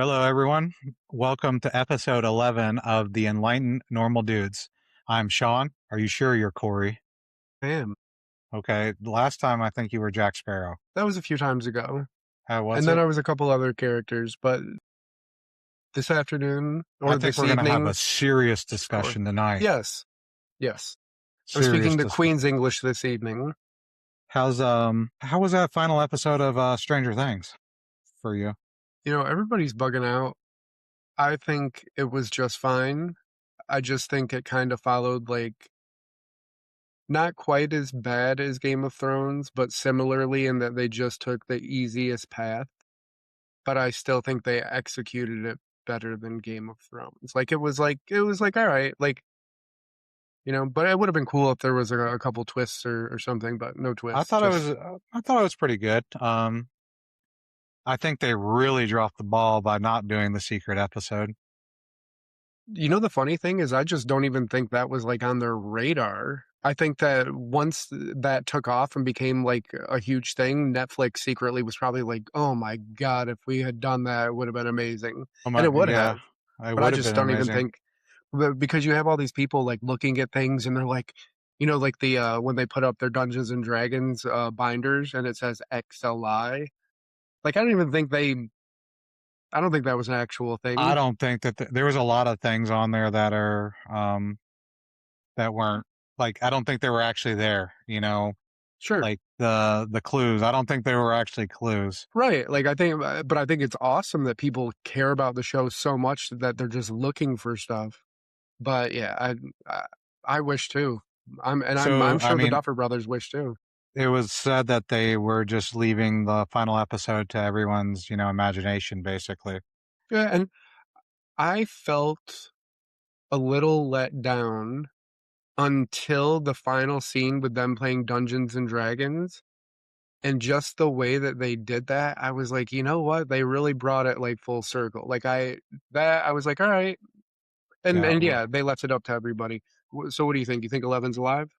Hello, everyone. Welcome to episode 11 of the Enlightened Normal Dudes. I'm Shaun. Are you sure you're Cory? I am. Okay. The last time I think you were Jack Sparrow. That was a few times ago. How was And then it? I was a couple other characters, but this afternoon I or think this we're going to have a evening, serious score. discussion tonight. Yes, yes. I'm Serious speaking the discussion. Queen's English this evening. How was that final episode of Stranger Things for you? Everybody's bugging out. I think it was just fine. I just think it kind of followed not quite as bad as Game of Thrones, but similarly in that they just took the easiest path. But I still think they executed it better than Game of Thrones. It was like all right, but it would have been cool if there was a couple twists or something, but no I twists. thought it was Just I thought it was pretty good. I think they really dropped the ball by not doing the secret episode. the funny thing is, I just don't even think that was like on their radar. I think that once that took off and became like a huge thing, Netflix secretly was probably like, "Oh my God, if we had done that, it would have been amazing," and it would Yeah, have. it But I would have just been don't even amazing. think because you have all these people like looking at things and they're like, like the when they put up their Dungeons and Dragons binders and it says XLI. Like I don't think that was an actual I thing. don't think that there was a lot of things on there that are that weren't like I don't think they were actually there, Sure. like the clues. I don't think they were actually clues. Right. Like but I think it's awesome that people care about the show so much that they're just looking for stuff. But yeah, I, I wish too. I'm So, I sure the mean, Duffer Brothers wish too. it was said that they were just leaving the final episode to everyone's, imagination basically. Yeah, and I felt a little let down until the final scene with them playing Dungeons and Dragons. And just the way that they did that, I was like, you know what? They really brought it like full circle. I was like, all right. And Yeah, and yeah, they left it up to everybody. So what do you think? You think Eleven's alive?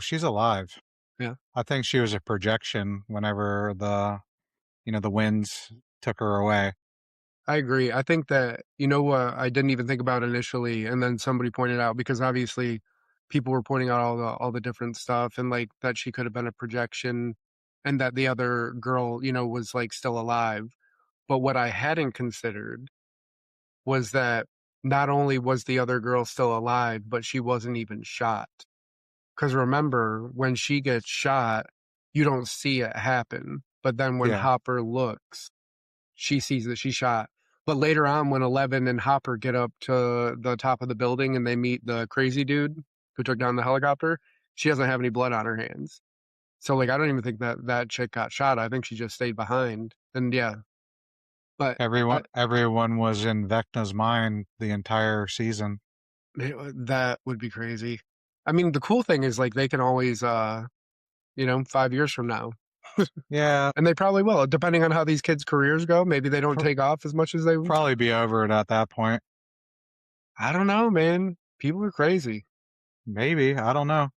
she's alive. Yeah, I think she was a projection whenever the winds took her away. I agree. I think that, what I didn't even think about initially, and then somebody pointed out because obviously people were pointing out all the different stuff and like that she could have been a projection and that the other girl, was like still alive. But what I hadn't considered was that not only was the other girl still alive, but she wasn't even shot. Because remember, when she gets shot, you don't see it happen. But then when Yeah. Hopper looks, she sees that she's shot. But later on, when Eleven and Hopper get up to the top of the building and they meet the crazy dude who took down the helicopter, she doesn't have any blood on her hands. So, like, I don't even think that chick got shot. I think she just stayed behind. And yeah, but Everyone was in Vecna's mind the entire season. that would be crazy. I mean, the cool thing is, like, they can always, 5 years from now, Yeah, and they probably will, depending on how these kids' careers go. Maybe they don't pr- take off as much as they. probably be over it at that point. I don't know, man. People are crazy. Maybe. I don't know.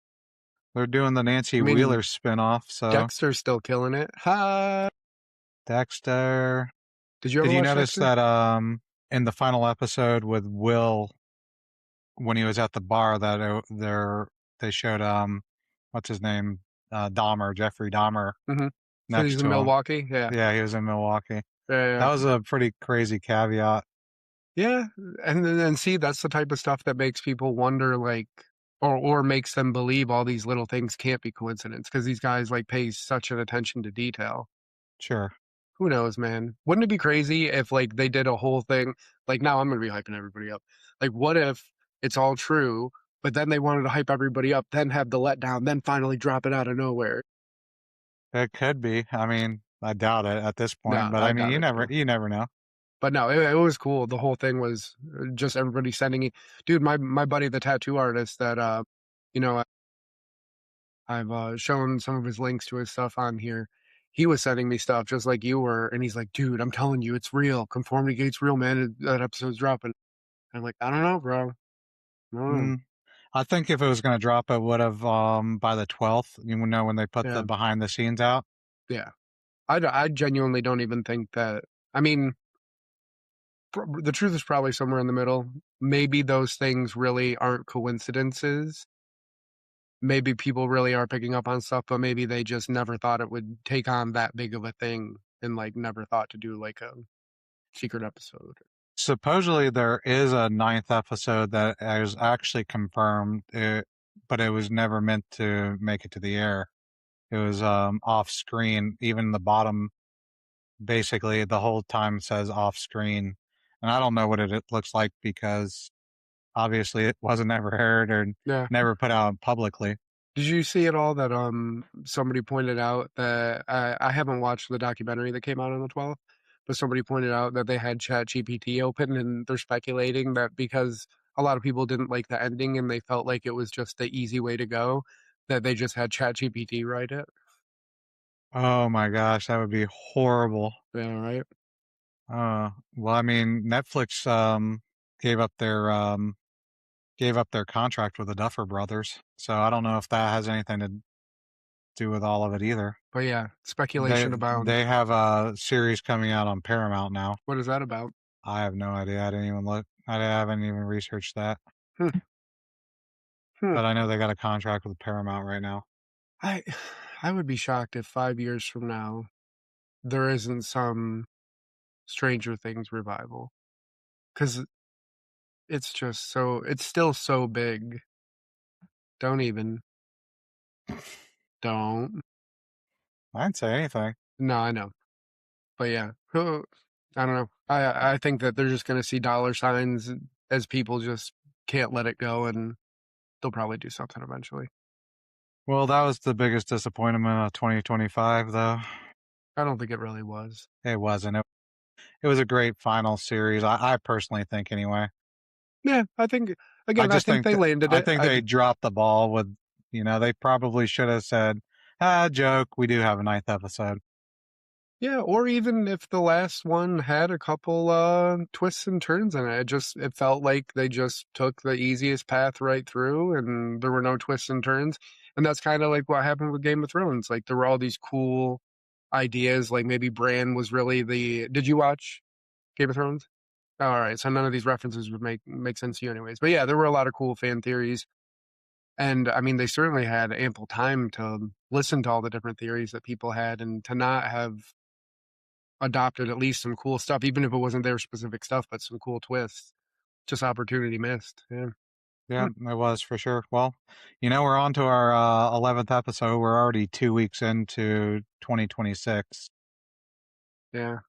They're doing the Nancy I mean, Wheeler spinoff, so Dexter's still killing it. Ha! Dexter. Did you ever Did you watch notice Dexter? that in the final episode with Will when he was at the bar that they showed what's his name? Dahmer, Jeffrey Dahmer Mm-hmm. So next he's in to him. Milwaukee. Yeah. Yeah, he was in Milwaukee. Yeah. That was a pretty crazy caveat. Yeah. And then see, that's the type of stuff that makes people wonder, like, or makes them believe all these little things can't be coincidence because these guys like pay such an attention to detail. Sure. Who knows, man? Wouldn't it be crazy if like they did a whole thing? Like now I'm gonna be hyping everybody up. Like what if it's all true, but then they wanted to hype everybody up, then have the letdown, then finally drop it out of nowhere? It could be. I mean, I doubt it at this point, No, but I I mean, doubt you it never too. you never know. But no, it was cool. The whole thing was just everybody sending me, dude. My buddy, the tattoo artist that you know, I've shown some of his links to his stuff on here. He was sending me stuff just like you were, and he's like, dude, I'm telling you, it's real. Conformity Gate's real, man. That episode's dropping. I'm like, I don't know, bro. I don't know. Mm, I think if it was going to drop, it would have by the 12th. You know when they put the Yeah, behind the scenes out. yeah. I genuinely don't even think that. I mean, The truth is probably somewhere in the middle. Maybe those things really aren't coincidences. Maybe people really are picking up on stuff, but maybe they just never thought it would take on that big of a thing and like never thought to do like a secret episode. Supposedly there is a ninth episode that is actually confirmed, but it was never meant to make it to the air. It was off screen. Even the bottom, basically, the whole time says off screen, and I don't know what it looks like because obviously it wasn't ever aired or Yeah. never put out publicly. Did you see at all that somebody pointed out that I haven't watched the documentary that came out on the 12th, but somebody pointed out that they had ChatGPT open and they're speculating that because a lot of people didn't like the ending and they felt like it was just the easy way to go, that they just had ChatGPT write it. Oh my gosh, that would be horrible. Yeah, right. Well, I mean, Netflix gave up their um, gave up their contract with the Duffer Brothers, so I don't know if that has anything to do with all of it either. But yeah, They speculation abounds. they have a series coming out on Paramount now. What is that about? I have no idea. I didn't even look. I haven't even researched that, Hmm. Hmm. but I know they got a contract with Paramount right now. I I would be shocked if 5 years from now there isn't some Stranger Things revival because it's still so big. Don't even. Don't. I didn't say anything. No, I know. But yeah. I don't know. I think that they're just gonna see dollar signs as people just can't let it go and they'll probably do something eventually. Well, that was the biggest disappointment of 2025, though. I don't think it really was. It wasn't. It was a great final series. I personally think, anyway. Yeah, I think I again, I just think think they that landed I it. think I they dropped the ball with, they probably should have said, joke, we do have a ninth episode. Yeah, or even if the last one had a couple twists and turns in it, it felt like they just took the easiest path right through and there were no twists and turns. And that's kind of like what happened with Game of Thrones. Like there were all these cool ideas, like maybe Bran was really the Did you watch Game of Thrones? All right, so none of these references would make sense to you anyways. But yeah, there were a lot of cool fan theories. And I mean, they certainly had ample time to listen to all the different theories that people had and to not have adopted at least some cool stuff, even if it wasn't their specific stuff, but some cool twists. Just opportunity missed. Yeah. Yeah, Hmm. it was for sure. Well, we're on to our 11th episode. We're already 2 weeks into 2026. Yeah. It's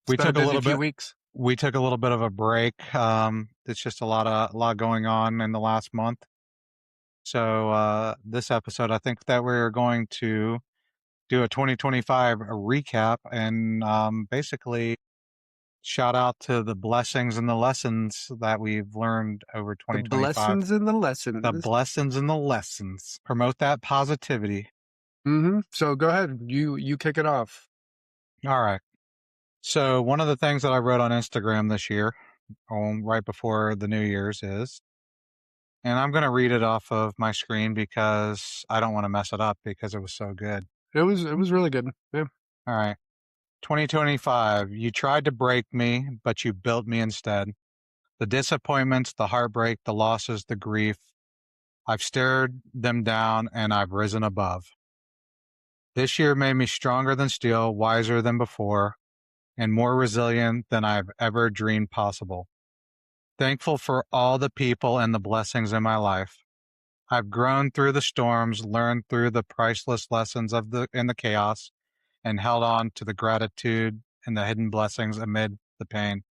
We been a took a busy little few bit. weeks. We took a little bit of a break. It's just a lot going on in the last month. So this episode, I think that we're going to do a 2025 recap and basically shout out to the blessings and the lessons that we've learned over The 2025. blessings and the The lessons. blessings and the lessons. Promote that positivity. So go ahead. You kick it off. All right. So one of the things that I wrote on Instagram this year, right before the New Year's, is, and I'm going to read it off of my screen because I don't want to mess it up because it was so good. It was really good. Yeah. All right. 2025, you tried to break me, but you built me instead. The disappointments, the heartbreak, the losses, the grief, I've stared them down and I've risen above. This year made me stronger than steel, wiser than before, and more resilient than I've ever dreamed possible. Thankful for all the people and the blessings in my life. I've grown through the storms, learned through the priceless lessons in the chaos, and held on to the gratitude and the hidden blessings amid the pain.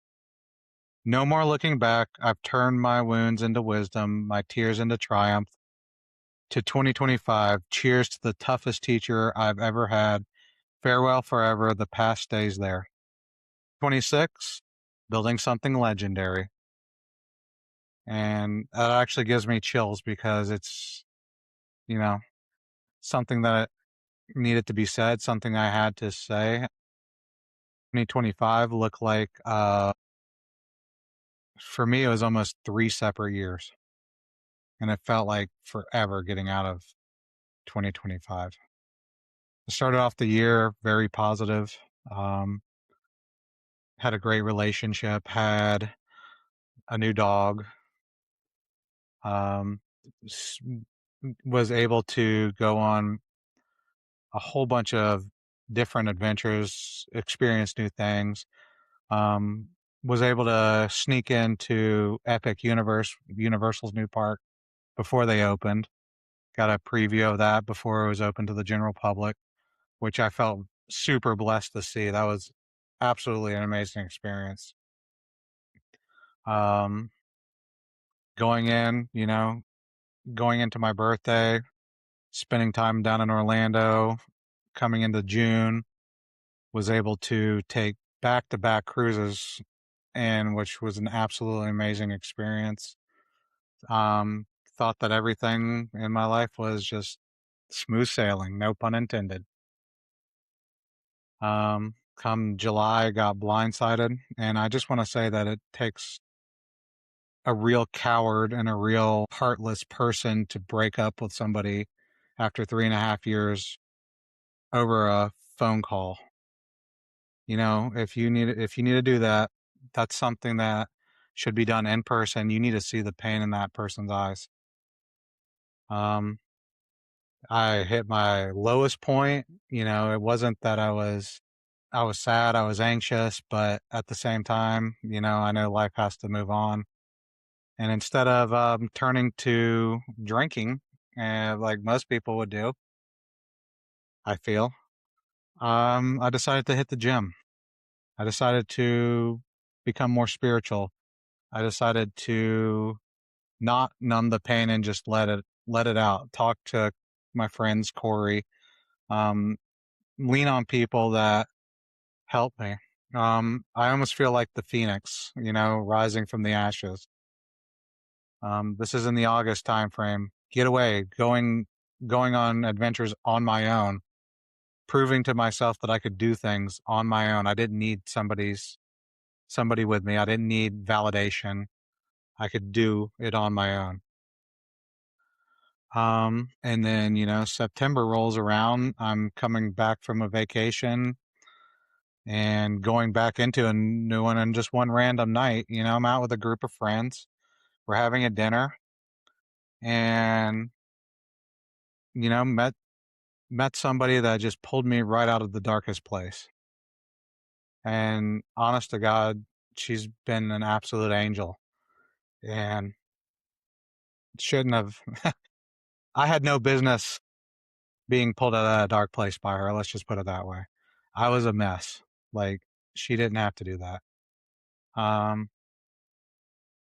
No more looking back. I've turned my wounds into wisdom, my tears into triumph. To 2025, cheers to the toughest teacher I've ever had. Farewell forever. The past stays there. 26, building something legendary. And that actually gives me chills because it's, you know, something that needed to be said, something I had to say. 2025 looked like, for me, it was almost 3 separate years. And it felt like forever getting out of 2025. I started off the year very positive. Um, had a great relationship, had a new dog, um, was able to go on a whole bunch of different adventures, experience new things. Um, was able to sneak into Universal's new park before they opened. Got a preview of that before it was open to the general public, which I felt super blessed to see. That was absolutely an amazing experience. Um, going in, going into my birthday, spending time down in Orlando, coming into June, was able to take back to back cruises, and which was an absolutely amazing experience. Um, thought that everything in my life was just smooth sailing, no pun intended. Come July, got blindsided, and I just want to say that it takes a real coward and a real heartless person to break up with somebody after 3.5 years over a phone call. If you need to do that, that's something that should be done in person. You need to see the pain in that person's eyes. Um, I hit my lowest point. It wasn't that I was sad, I was anxious, but at the same time, I know life has to move on. And instead of turning to drinking, like most people would do, I feel, I decided to hit the gym. I decided to become more spiritual. I decided to not numb the pain and just let it out. Talk to my friends, Corey. Um, lean on people that help me. I almost feel like the phoenix, rising from the ashes. This is in the August time frame. Get away, going on adventures on my own, proving to myself that I could do things on my own. I didn't need somebody with me. I didn't need validation. I could do it on my own. And then, September rolls around. I'm coming back from a vacation and going back into a new one, and just one random night, I'm out with a group of friends. We're having a dinner, and, met somebody that just pulled me right out of the darkest place. And honest to God, she's been an absolute angel, and shouldn't have. I had no business being pulled out of that dark place by her. Let's just put it that way. I was a mess. Like, she didn't have to do that. Um,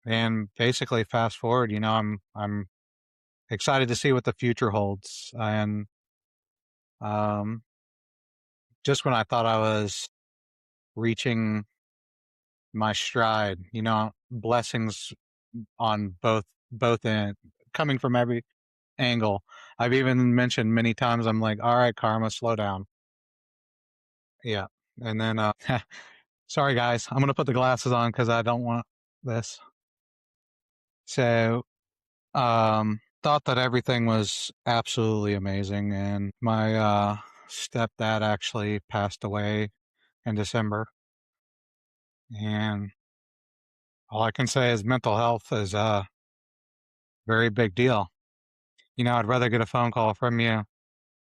and basically, fast forward, I'm excited to see what the future holds. And um, just when I thought I was reaching my stride, blessings on both end, coming from every angle. I've even mentioned many times, I'm like, all right, karma, slow down. Yeah. And then sorry guys, I'm gonna put the glasses on because I don't want this. So thought that everything was absolutely amazing, and my stepdad actually passed away in December, and all I can say is mental health is a very big deal. I'd rather get a phone call from you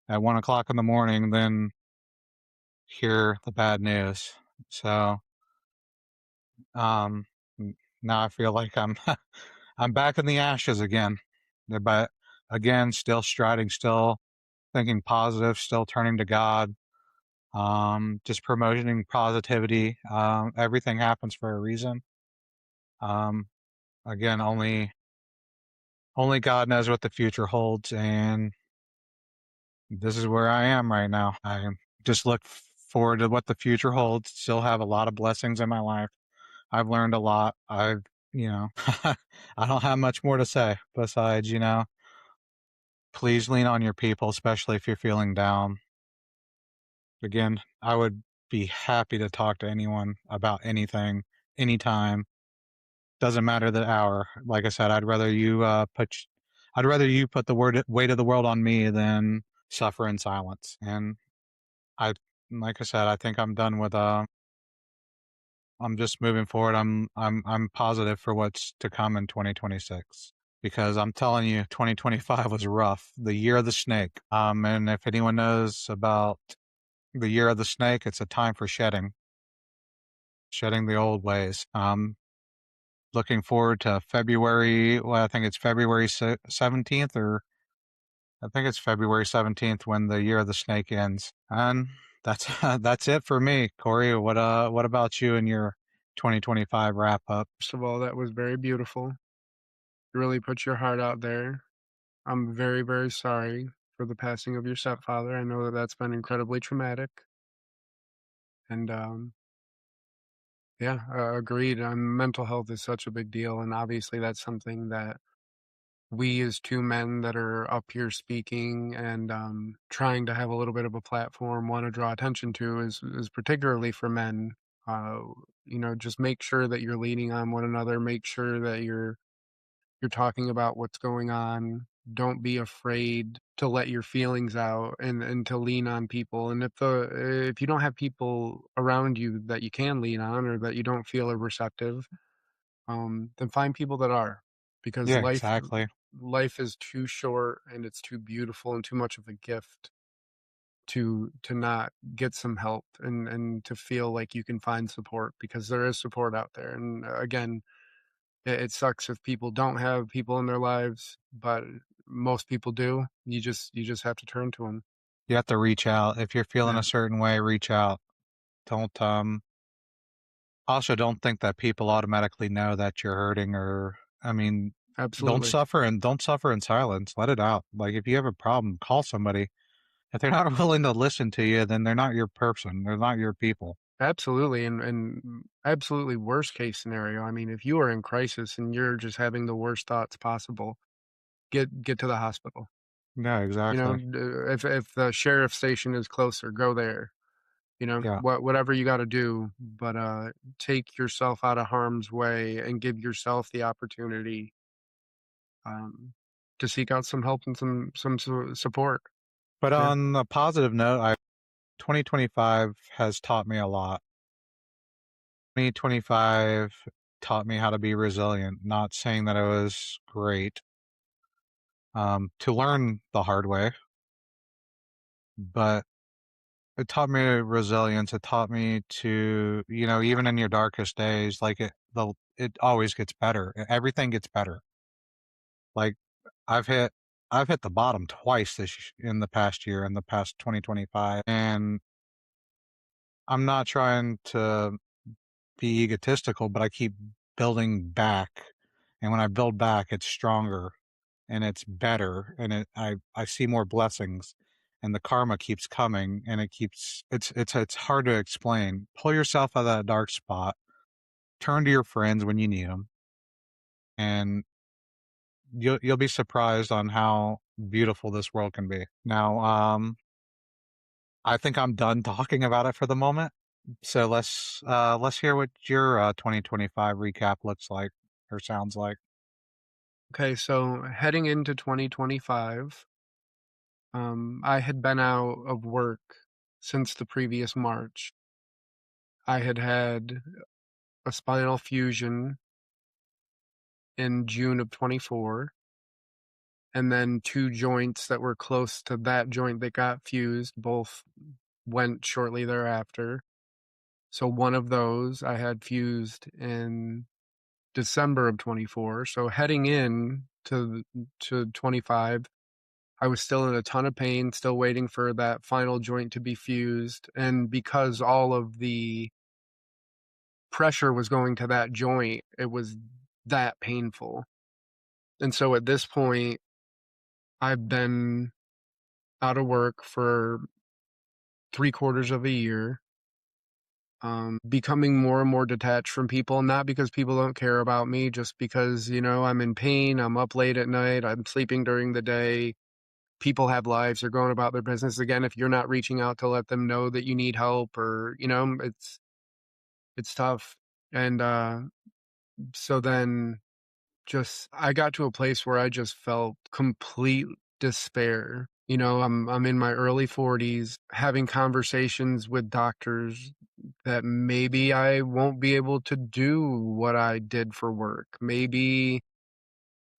at 1 o'clock in the morning than hear the bad news. So um, now I feel like I'm I'm back in the ashes again, but again, still striding, still thinking positive, still turning to God, just promoting positivity. Everything happens for a reason. Um, again, only God knows what the future holds, and this is where I am right now. I just look forward to what the future holds. Still have a lot of blessings in my life. I've learned a lot. You know, I don't have much more to say besides, please lean on your people, especially if you're feeling down. Again, I would be happy to talk to anyone about anything, anytime. Doesn't matter the hour. Like I said, I'd rather you put the weight of the world on me than suffer in silence. And I, like I said, I think I'm done with I'm just moving forward. I'm positive for what's to come in 2026 because I'm telling you, 2025 was rough. The year of the snake. And if anyone knows about the year of the snake, it's a time for shedding the old ways. Looking forward to February. Well, I think it's February 17th, or I think it's February 17th when the year of the snake ends. And that's that's it for me, Corey. What about you and your 2025 wrap up? First of all, that was very beautiful. You really put your heart out there. I'm very, very sorry for the passing of your stepfather. I know that that's been incredibly traumatic. And yeah, agreed. Mental health is such a big deal. And obviously, that's something that we, as two men that are up here speaking and trying to have a little bit of a platform, want to draw attention to is particularly for men. Uh, just make sure that you're leaning on one another. Make sure that you're talking about what's going on. Don't be afraid to let your feelings out and to lean on people. And if you don't have people around you that you can lean on or that you don't feel are receptive, then find people that are, because Yeah, life exactly. life is too short and it's too beautiful and too much of a gift to not get some help and to feel like you can find support, because there is support out there. And again, it sucks if people don't have people in their lives, but most people do. You just have to turn to them. You have to reach out. If you're feeling Yeah, a certain way, reach out. Don't also don't think that people automatically know that you're hurting or I mean, absolutely. don't suffer in silence. Let it out. Like if you have a problem, call somebody. If they're not willing to listen to you, then they're not your person. They're not your people. Absolutely, and absolutely worst case scenario, I mean, if you are in crisis and you're just having the worst thoughts possible, get to the hospital. Yeah, exactly. If the sheriff's station is closer, go there. Yeah. Whatever you gotta do, but, take yourself out of harm's way and give yourself the opportunity, um, to seek out some help and some support. But Yeah, on a positive note, I 2025 has taught me a lot. 2025 taught me how to be resilient. Not saying that it was great, to learn the hard way, but it taught me resilience. It taught me to, even in your darkest days, like it always gets better. Everything gets better. Like I've hit, I've hit the bottom twice in the past year, in the past 2025, and I'm not trying to be egotistical, but I keep building back. And when I build back, it's stronger and it's better. And I see more blessings and the karma keeps coming and it's hard to explain. Pull yourself out of that dark spot, turn to your friends when you need them, and you'll be surprised on how beautiful this world can be. Now, I think I'm done talking about it for the moment. So let's hear what your 2025 recap looks like or sounds like. okay, so heading into 2025, I had been out of work since the previous March. I had had a spinal fusion in June of 24, and then 2 joints that were close to that joint that got fused both went shortly thereafter. So one of those I had fused in December of 24. So heading in to 25, I was still in a ton of pain, still waiting for that final joint to be fused, and because all of the pressure was going to that joint, it was that painful. And so at this point, I've been out of work for 3/4 of a year, becoming more and more detached from people, not because people don't care about me, just because, I'm in pain, I'm up late at night, I'm sleeping during the day. People have lives, they're going about their business. Again, if you're not reaching out to let them know that you need help, or, it's tough. And so then just I got to a place where I just felt complete despair. I'm in my early 40s, having conversations with doctors that maybe I won't be able to do what I did for work. Maybe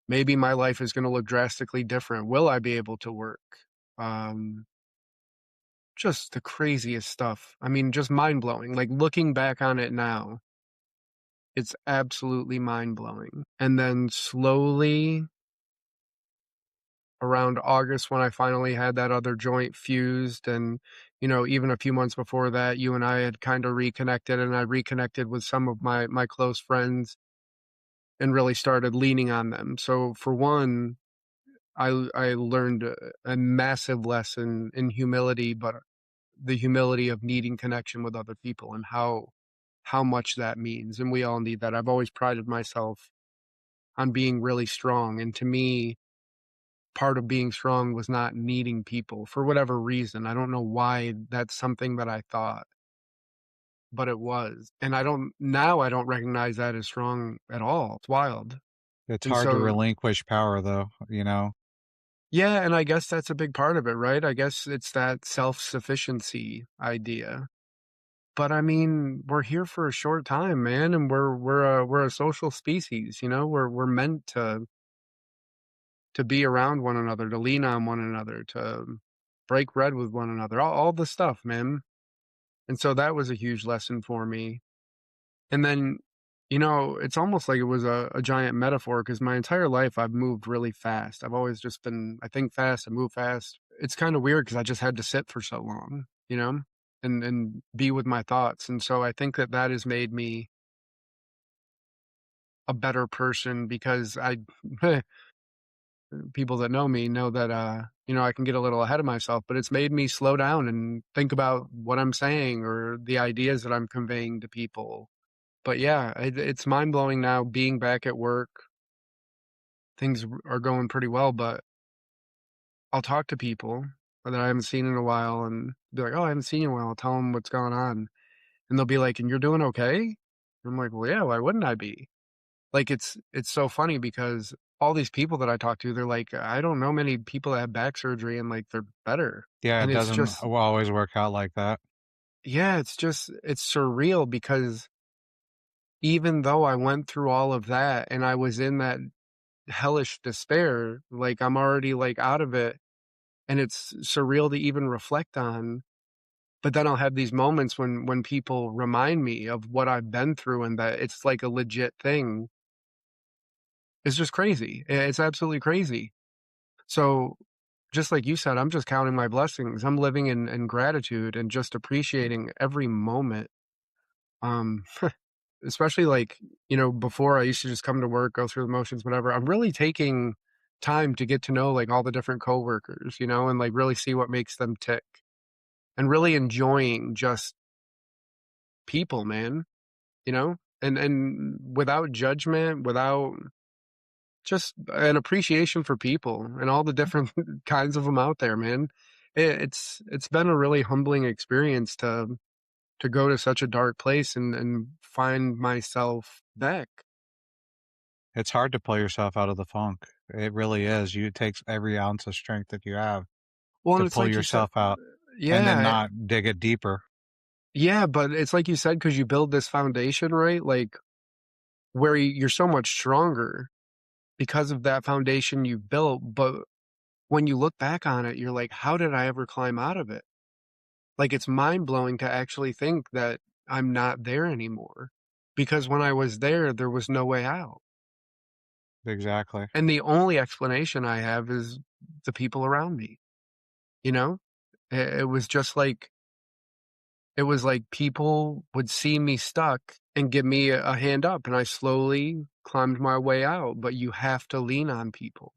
my life is gonna look drastically different. Will I be able to work? Um, just the craziest stuff. I mean, just mind-blowing. Like, looking back on it now, it's absolutely mind-blowing. And then slowly, around August, when I finally had that other joint fused, and, even a few months before that, you and I had kinda reconnected, and I reconnected with some of my close friends and really started leaning on them. So, for one, I learned a massive lesson in humility, but the humility of needing connection with other people and how much that means, and we all need that. I've always prided myself on being really strong, and to me, part of being strong was not needing people for whatever reason. I don't know why that's something that I thought, but it was, and I don't recognize that as strong at all. It's wild. It's And hard to so, relinquish power, though, you know? yeah, and I guess that's a big part of it, right? I guess it's that self-sufficiency idea. But I mean, we're here for a short time, man, and we're a social species, We're meant to be around one another, to lean on one another, to break bread with one another, all the stuff, man. And so that was a huge lesson for me. And then, it's almost like it was a giant metaphor because my entire life I've moved really fast. I've always just been, I think fast, I move fast. It's kind of weird because I just had to sit for so long, and be with my thoughts. And so I think that that has made me a better person because people that know me know that, I can get a little ahead of myself, but it's made me slow down and think about what I'm saying or the ideas that I'm conveying to people. But yeah, it's mind blowing now being back at work. Things are going pretty well, but I'll talk to people that I haven't seen in a while and be like, "Oh, I haven't seen you in a while." I'll tell them what's going on, and they'll be like, "And you're doing okay?" I'm like, "Well, yeah. Why wouldn't I be?" Like, it's so funny because all these people that I talk to, they're like, "I don't know many people that have back surgery and, like, they're better." Yeah, it And it's doesn't just always work out like that. yeah, it's surreal because even though I went through all of that and I was in that hellish despair, like, I'm already, like, out of it, and it's surreal to even reflect on, but then I'll have these moments when people remind me of what I've been through and that it's, like, a legit thing. It's just crazy. It's absolutely crazy. So, just like you said, I'm just counting my blessings. I'm living in gratitude and just appreciating every moment. Um, especially like, before I used to just come to work, go through the motions, whatever. I'm really taking time to get to know like all the different coworkers, and like really see what makes them tick and really enjoying just people, man, and without judgment, without just an appreciation for people and all the different kinds of them out there, man. It's been a really humbling experience to go to such a dark place and find myself back. It's hard to pull yourself out of the funk. It really is. It takes every ounce of strength that you have Well, to and it's pull like you said yourself out and then yeah, not dig it deeper. yeah, but it's like you said because you build this foundation, right? Like, where you're so much stronger because of that foundation you built, but when you look back on it, you're like, "How did I ever climb out of it?" Like, it's mind-blowing to actually think that I'm not there anymore, because when I was there, there was no way out, Exactly. and the only explanation I have is the people around me, you know? It was just like it was like people would see me stuck and give me a hand up, and I slowly climbed my way out, but you have to lean on people,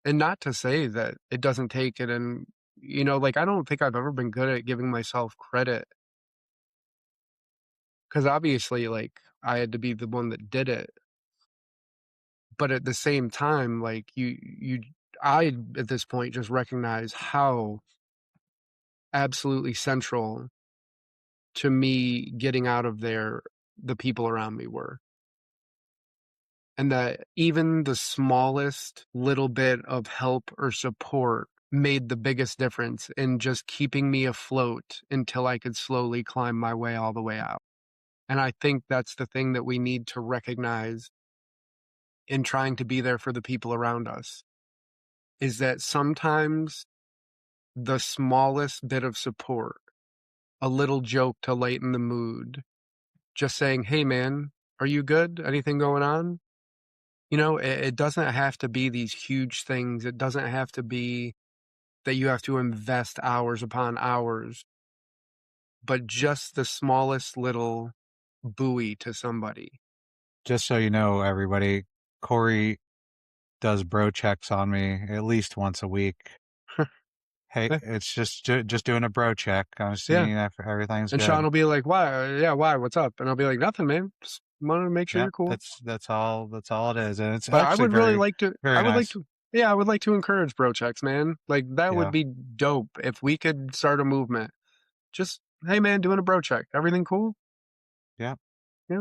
and not to say that it doesn't take it and like, I don't think I've ever been good at giving myself credit. 'Cause obviously, like, I had to be the one that did it, but at the same time, like, I, at this point, just recognize how absolutely central to me getting out of there the people around me were, and that even the smallest little bit of help or support made the biggest difference in just keeping me afloat until I could slowly climb my way all the way out. And I think that's the thing that we need to recognize in trying to be there for the people around us, is that sometimes the smallest bit of support, a little joke to lighten the mood, just saying, "Hey, man, are you good? Anything going on?" It doesn't have to be these huge things. It doesn't have to be that you have to invest hours upon hours, but just the smallest little buoy to somebody. Just so you know, everybody, Corey does bro checks on me at least once a week. Hey, Yeah, it's just doing a bro check. I'm yeah. seeing if everything's And Sean good. will be like, "Why? Yeah, why? What's up?" And I'll be like, "Nothing, man. Just wanted to make sure Yep, you're cool." that's all it is, and it's But I actually would really very like to I very would like nice. to yeah, I would like to encourage bro checks, man. Like, that would Yeah, be dope if we could start a movement. Just, "Hey, man, doing a bro check. Everything cool?" yeah,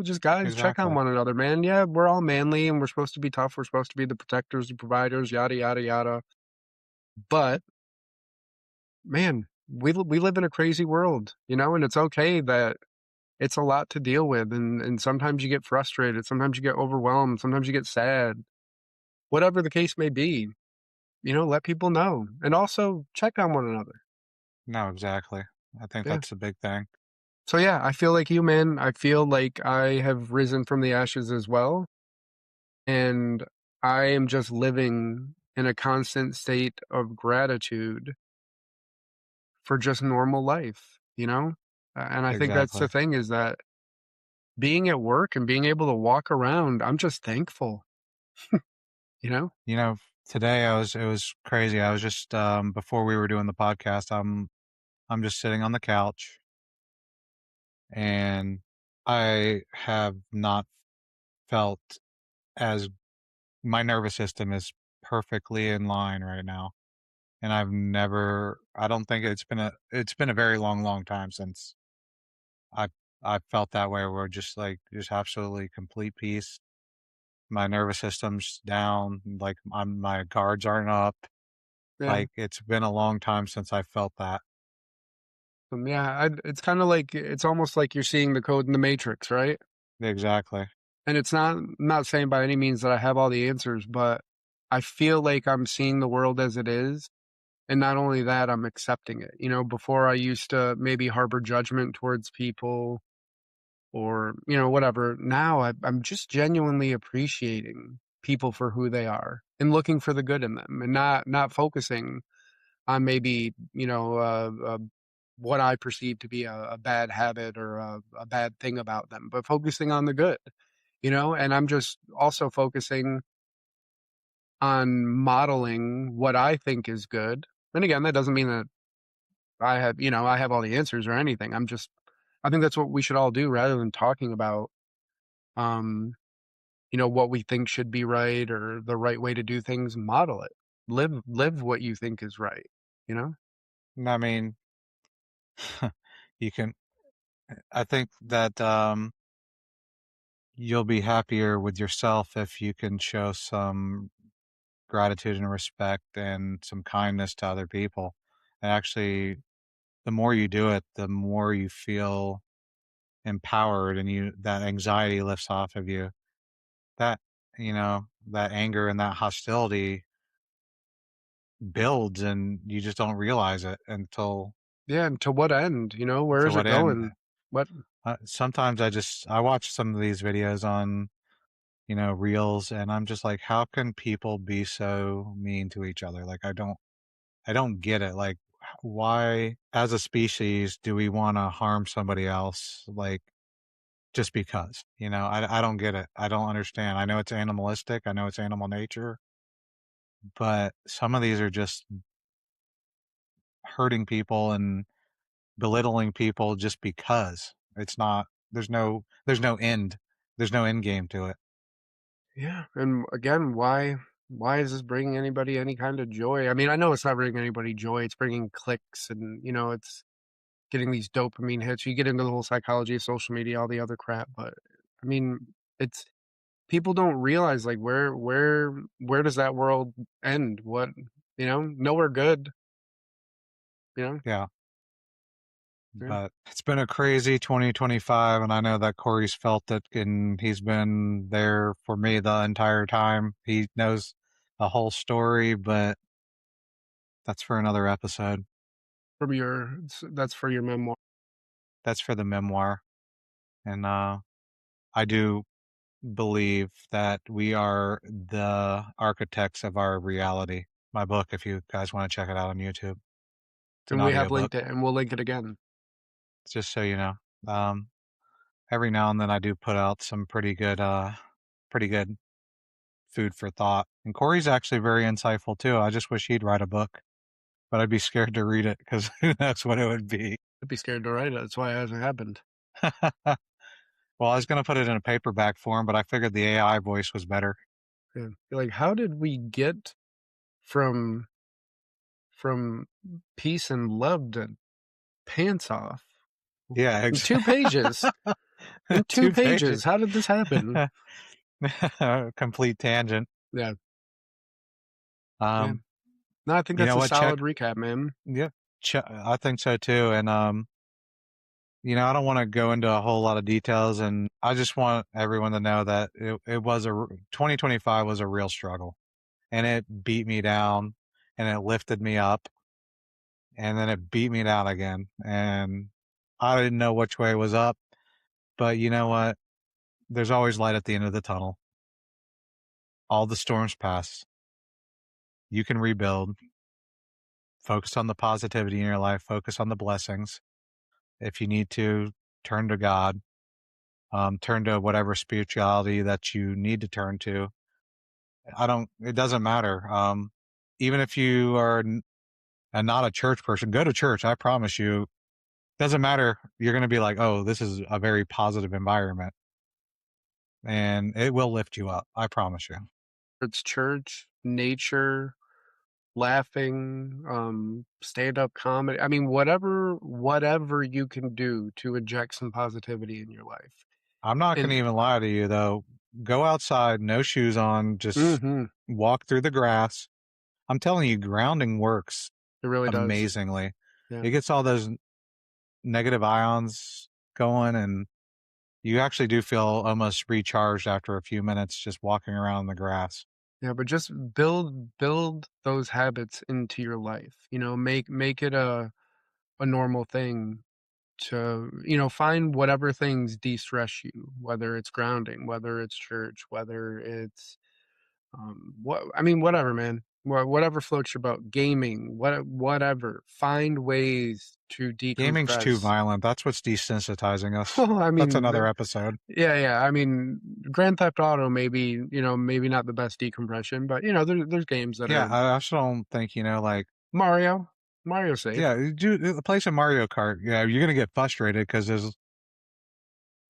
Just guys check on exactly. one another, man. Yeah, we're all manly and we're supposed to be tough. We're supposed to be the protectors, the providers, yada yada yada. But man, we live in a crazy world, and it's okay that it's a lot to deal with, and sometimes you get frustrated, sometimes you get overwhelmed, sometimes you get sad. Whatever the case may be, let people know, and also check on one another. No, exactly. I think Yeah. that's a big thing. So yeah, I feel like you, man. I feel like I have risen from the ashes as well, and I am just living in a constant state of gratitude for just normal life, And I think that's the Exactly. thing, is that being at work and being able to walk around, I'm just thankful, you know? You know, today it was crazy. I was just before we were doing the podcast, I'm just sitting on the couch and I have not felt as my nervous system is perfectly in line right now. And I don't think it's been a very long time since I I felt that way where just absolutely complete peace. My nervous system's down, like my guards aren't up. Yeah. Like it's been a long time since I felt that. Yeah, it's kinda like it's almost like you're seeing the code in the matrix, right? Exactly. And it's not I'm not saying by any means that I have all the answers, but I feel like I'm seeing the world as it is, and not only that, I'm accepting it. Before I used to maybe harbor judgment towards people or, whatever. Now I'm just genuinely appreciating people for who they are and looking for the good in them, and not focusing on maybe, what I perceive to be a bad habit or a bad thing about them, but focusing on the good, and I'm just also focusing on modeling what I think is good. And again, that doesn't mean that I have all the answers or anything. I think that's what we should all do rather than talking about, um, what we think should be right or the right way to do things. Model it. Live what you think is right, you know? I mean, you can I think that you'll be happier with yourself if you can show some gratitude and respect and some kindness to other people. And actually, the more you do it, the more you feel empowered and that anxiety lifts off of you. That, that anger and that hostility builds and you just don't realize it Yeah, and to what end? Where until is it what end. going? What Sometimes I watch some of these videos on, reels and I'm just like, how can people be so mean to each other? Like, I don't get it. Like, why, as a species, do we want to harm somebody else? Like, just because, I don't get it. I don't understand. I know it's animalistic. I know it's animal nature, but some of these are just hurting people and belittling people just because it's not, there's no end. There's no end game to it. Yeah, and again, why is this bringing anybody any kind of joy? I mean, I know it's not bringing anybody joy. It's bringing clicks, and it's getting these dopamine hits. You get into the whole psychology of social media, all the other crap, but I mean, it's people don't realize, like, where does that world end? nowhere good, you know? Yeah. Yeah. But it's been a crazy 2025, and I know that Corey's felt it, and he's been there for me the entire time. He knows the whole story, but that's for another episode. That's for your memoir. That's for the memoir. And I do believe that we are the architects of our reality. My book, if you guys want to check it out on YouTube, it's an And we audio have book, linked it, and we'll link it again. just so you know. Um, every now and then I do put out some pretty good food for thought. And Corey's actually very insightful too. I just wish he'd write a book, but I'd be scared to read it because who knows what it would be. I'd be scared to write it. That's why it hasn't happened. Well, I was going to put it in a paperback form, but I figured the AI voice was better. Yeah. You're like, how did we get from from peace and love to pants off Yeah, in 2 pages? In two 2 pages. pages, how did this happen? Complete tangent. Yeah, yeah. Um, No, I think you that's know a what? solid recap, man. Yeah, I think so too. And I don't want to go into a whole lot of details, and I just want everyone to know that it was 2025 was a real struggle, and it beat me down, and it lifted me up, and then it beat me down again, and I didn't know which way was up, but you know what? There's always light at the end of the tunnel. All the storms pass. You can rebuild. Focus on the positivity in your life. Focus on the blessings. If you need to, turn to God. Turn to whatever spirituality that you need to turn to. It doesn't matter. Even if you are not a church person, go to church. I promise you, doesn't matter. You're going to be like, oh, this is a very positive environment, and it will lift you up. I promise you. It's church, nature, laughing, stand-up comedy. I mean, whatever you can do to inject some positivity in your life. I'm not going to And even lie to you though. Go outside, no shoes on, just mm-hmm, walk through the grass. I'm telling you, grounding works it really does. amazingly. Yeah. It gets all those negative ions going, and you actually do feel almost recharged after a few minutes just walking around in the grass. Yeah, but just build those habits into your life. Make it a normal thing to, find whatever things de-stress you, whether it's grounding, whether it's church, whether it's whatever, man. Whatever floats your boat, gaming, whatever. Find ways to Gaming's too decompress. violent. That's what's desensitizing us. Well, That's another episode. yeah. Grand Theft Auto maybe, maybe not the best decompression, but there's games that Yeah, are I also don't think, like, Mario. Mario's safe. yeah, play some Mario Kart. Yeah, you're going to get frustrated because you're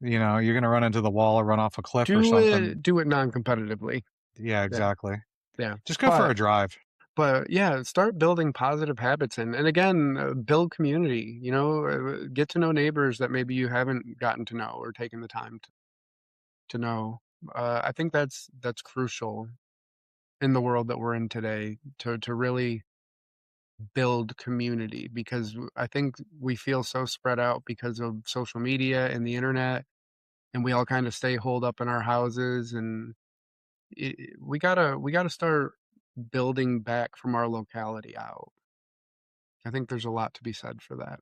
going to run into the wall or run off a cliff or something. Do it non-competitively. Yeah, Yeah, exactly. yeah. Just go for a drive. But yeah, start building positive habits and again, build community. Get to know neighbors that maybe you haven't gotten to know or taken the time to know. I think that's crucial in the world that we're in today to really build community because I think we feel so spread out because of social media and the internet, and we all kind of stay holed up in our houses, and we gotta start building back from our locality out. I think there's a lot to be said for that.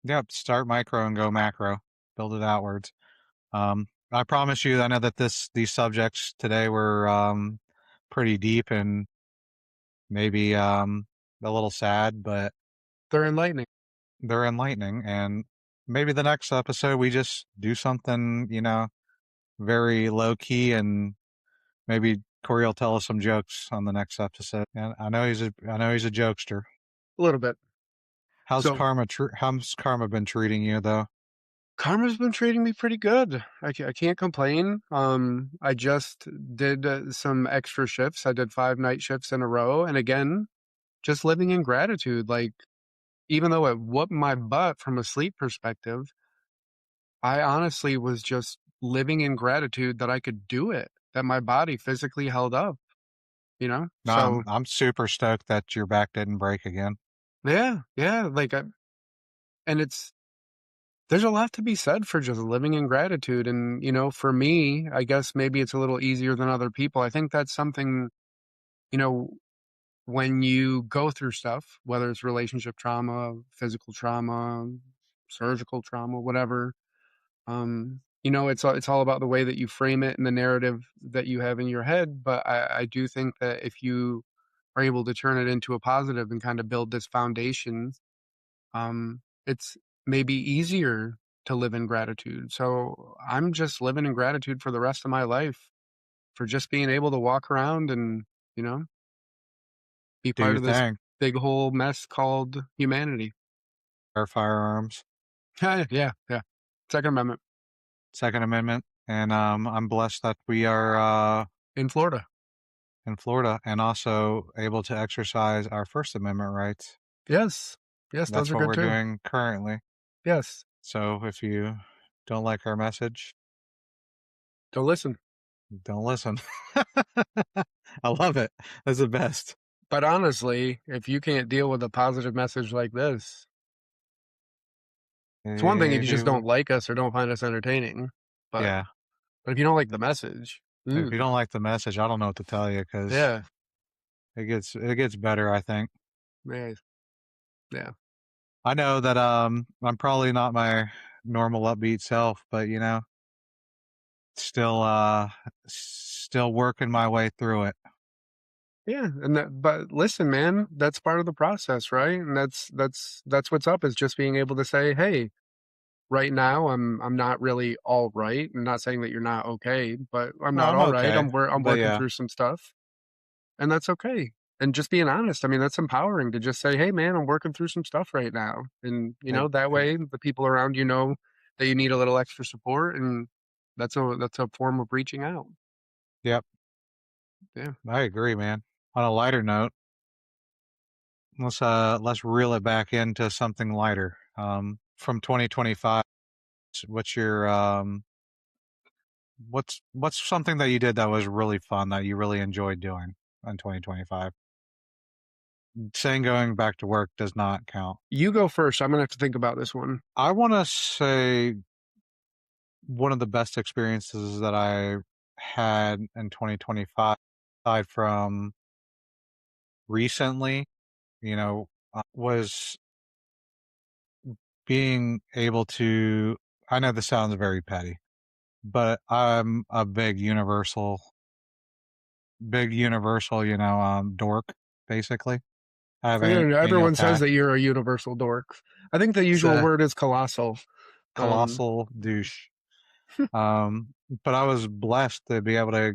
Yep, start micro and go macro. Build it outwards. I promise you, I know that these subjects today were pretty deep and maybe a little sad, but They're enlightening. they're enlightening. And maybe the next episode we just do something, very low key, and maybe Corey will tell us some jokes on the next episode. And I know he's a jokester. A little bit. So How's karma been treating you though? karma's been treating me pretty good. I can't complain. I just did some extra shifts. I did 5 night shifts in a row, and again, just living in gratitude. Like even though it whooped my butt from a sleep perspective, I honestly was just living in gratitude that I could do it, that my body physically held up. you know? No, So I'm super stoked that your back didn't break again. yeah, yeah, like, and there's a lot to be said for just living in gratitude, and, for me, I guess maybe it's a little easier than other people. I think that's something, you know, when you go through stuff, whether it's relationship trauma, physical trauma, surgical trauma, whatever, it's all about the way that you frame it and the narrative that you have in your head. But I do think that if you are able to turn it into a positive and kind of build this foundation, it's maybe easier to live in gratitude. So I'm just living in gratitude for the rest of my life for just being able to walk around and, you know, be Do part your of this thing. big whole mess called humanity. Our firearms, Yeah, yeah. Second Amendment Second Amendment, and I'm blessed that we are in Florida. in Florida and also able to exercise our First Amendment rights. Yes. Yes, those That's are what good we're too. doing currently. Yes. So if you don't like our message, Don't listen. don't listen. I love it. That's the best. But honestly, if you can't deal with a positive message like this, it's one thing if you just don't like us or don't find us entertaining. But Yeah. but if you don't like the message, If you ooh, don't like the message, I don't know what to tell you because yeah, it gets better, I think. yeah, yeah. I know that I'm probably not my normal upbeat self, but still still working my way through it. Yeah, but listen, man, that's part of the process, right? And that's what's up is just being able to say, "Hey, right now I'm not really all right." I'm not saying that you're not okay, but I'm No, not I'm all right. okay. I'm But working yeah, through some stuff, and that's okay. And just being honest, I mean, that's empowering to just say, "Hey, man, I'm working through some stuff right now." And, it, that it, way the people around you know that you need a little extra support, and that's a form of reaching out. yep, Yeah. I agree, man. On a lighter note, let's reel it back into something lighter. From 2025, what's your what's something that you did that was really fun that you really enjoyed doing in 2025? Saying going back to work does not count. You go first. I'm gonna have to think about this one. I want to say one of the best experiences that I had in 2025, aside from recently, was being able to. I know this sounds very petty, but I'm a big universal, dork, basically. I have Yeah, annual everyone says pass, that you're a universal dork. I think the it's usual a word is colossal. Um, colossal douche. Um, but I was blessed to be able to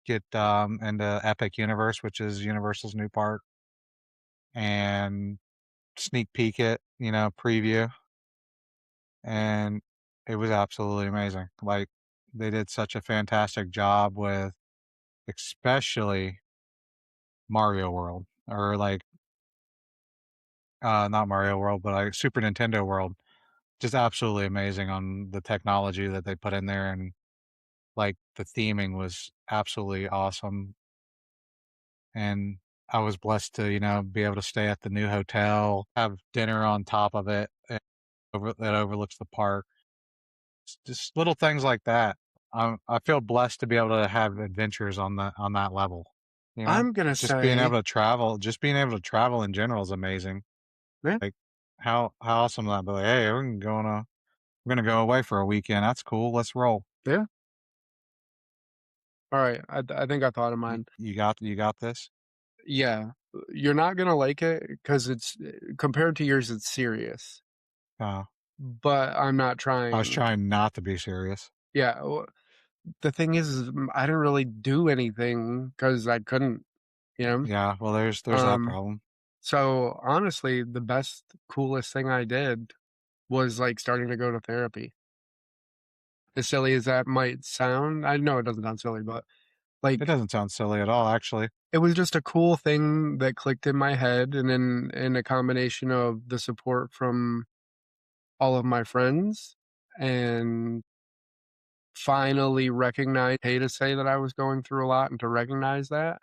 get into Epic Universe, which is Universal's new park, and sneak peek it, preview, and it was absolutely amazing. Like they did such a fantastic job with, especially Mario World, or like not Mario World, but like Super Nintendo World. Just absolutely amazing on the technology that they put in there, and like the theming was absolutely awesome. And I was blessed to, be able to stay at the new hotel, have dinner on top of it, that overlooks the park. Just little things like that. I feel blessed to be able to have adventures on that level. You know, I'm gonna just being say, able to travel, in general is amazing. yeah, Like how awesome that be. Like, hey, we're gonna go away for a weekend. That's cool. Let's roll. yeah. All right, I think I thought of You, mine. you got this. Yeah, you're not gonna like it because it's compared to yours, it's serious. Uh, But I'm not I was trying. trying not to be serious. Yeah, the thing is I didn't really do anything because I couldn't, you know. Yeah, well, there's that Um, problem. so honestly, the best, coolest thing I did was like starting to go to therapy. As silly as that might sound, I know it doesn't sound silly, but It like doesn't sound silly at all, actually. it was just a cool thing that clicked in my head, and then in a combination of the support from all of my friends and finally recognize, hey, to say that I was going through a lot and to recognize that.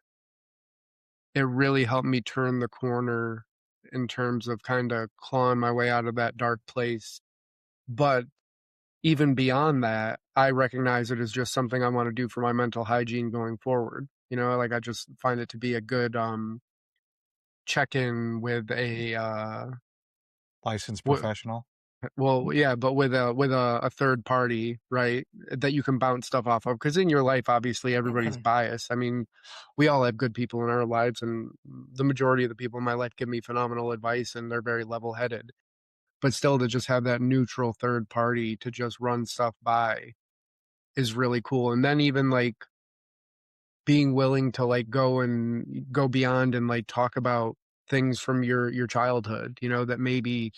it really helped me turn the corner in terms of kind of clawing my way out of that dark place. But even beyond that, I recognize it as just something I want to do for my mental hygiene going forward. You know, like I just find it to be a good check in with a Licensed w- professional. well, yeah, but with a third party, right? That you can bounce stuff off of. Because in your life, obviously, everybody's biased. I mean, we all have good people in our lives, and the majority of the people in my life give me phenomenal advice, and they're very level headed. But still, to just have that neutral third party to just run stuff by is really cool. And then even like being willing to like go beyond and like talk about things from your childhood, you know, that maybe